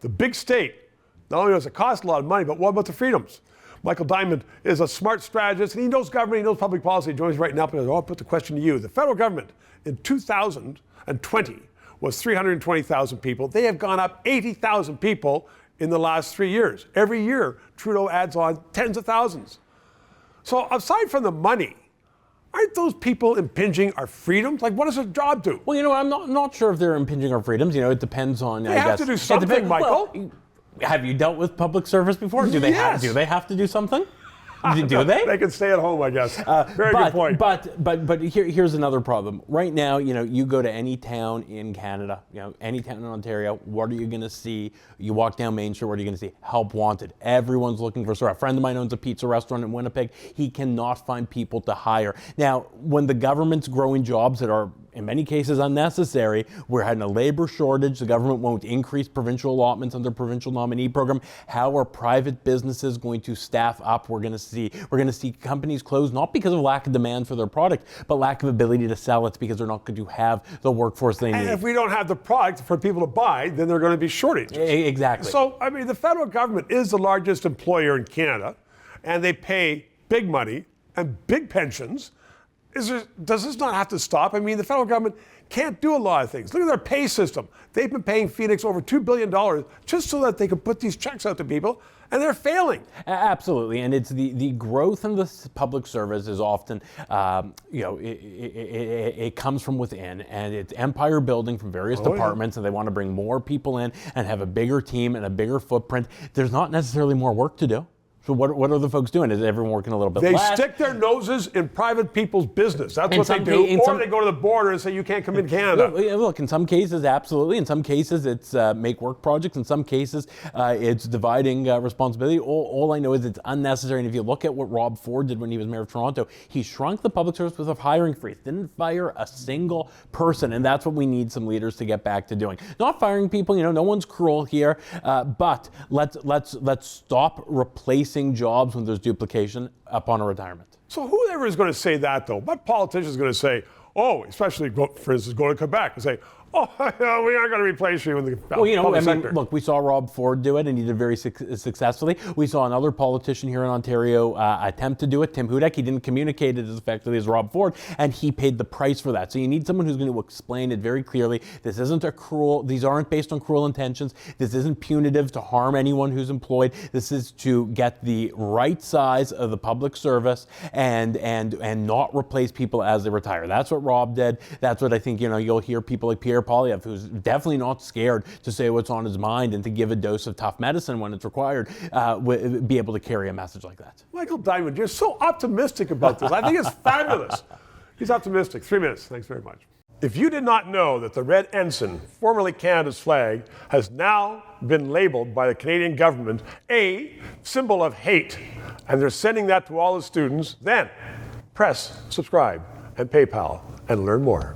the big state, not only does it cost a lot of money, but what about the freedoms? Michael Diamond is a smart strategist, and he knows government, he knows public policy. He joins right now because I'll put the question to you. The federal government in 2020 was 320,000 people. They have gone up 80,000 people in the last 3 years. Every year, Trudeau adds on tens of thousands. So aside from the money, aren't those people impinging our freedoms? Like, what does a job do? Well, I'm not sure if they're impinging our freedoms. It depends on, they have to do something, Michael. Well, have you dealt with public service before? Do they have to do something? Do they? They can stay at home, I guess. Very good point. But here's another problem. Right now, you go to any town in Canada, any town in Ontario, what are you going to see? You walk down Main Street, what are you going to see? Help wanted. Everyone's looking for a friend of mine owns a pizza restaurant in Winnipeg. He cannot find people to hire. Now, when the government's growing jobs that are in many cases unnecessary, we're having a labor shortage, the government won't increase provincial allotments under provincial nominee program. How are private businesses going to staff up? We're going to see companies close, not because of lack of demand for their product, but lack of ability to sell it because they're not going to have the workforce they need. And if we don't have the product for people to buy, then there are going to be shortages. Exactly. So, the federal government is the largest employer in Canada, and they pay big money and big pensions. Does this not have to stop? The federal government can't do a lot of things. Look at their pay system. They've been paying Phoenix over $2 billion just so that they can put these checks out to people, and they're failing. Absolutely, and it's the growth in the public service is often, it comes from within, and it's empire building from various departments, and they want to bring more people in and have a bigger team and a bigger footprint. There's not necessarily more work to do. So what are the folks doing? Is everyone working a little bit less? They stick their noses in private people's business. That's what they do. Or they go to the border and say, you can't come in Canada. Look, in some cases, absolutely. In some cases, it's make work projects. In some cases, it's dividing responsibility. All I know is it's unnecessary. And if you look at what Rob Ford did when he was mayor of Toronto, he shrunk the public service with a hiring freeze. Didn't fire a single person. And that's what we need some leaders to get back to doing. Not firing people. No one's cruel here. But let's stop replacing jobs when there's duplication upon a retirement. So whoever is going to say that, though, what politician is going to say, especially, for instance, go to Quebec and say, we aren't going to replace you in the public sector. Look, we saw Rob Ford do it, and he did very successfully. We saw another politician here in Ontario attempt to do it, Tim Hudak. He didn't communicate it as effectively as Rob Ford, and he paid the price for that. So you need someone who's going to explain it very clearly. These aren't based on cruel intentions. This isn't punitive to harm anyone who's employed. This is to get the right size of the public service and not replace people as they retire. That's what Rob did. That's what I think, you'll hear people like Pierre Poilievre, who's definitely not scared to say what's on his mind and to give a dose of tough medicine when it's required, be able to carry a message like that. Michael Diamond, you're so optimistic about this. I think it's fabulous. He's optimistic. 3 minutes. Thanks very much. If you did not know that the red ensign, formerly Canada's flag, has now been labeled by the Canadian government a symbol of hate, and they're sending that to all the students, then press subscribe and PayPal and learn more.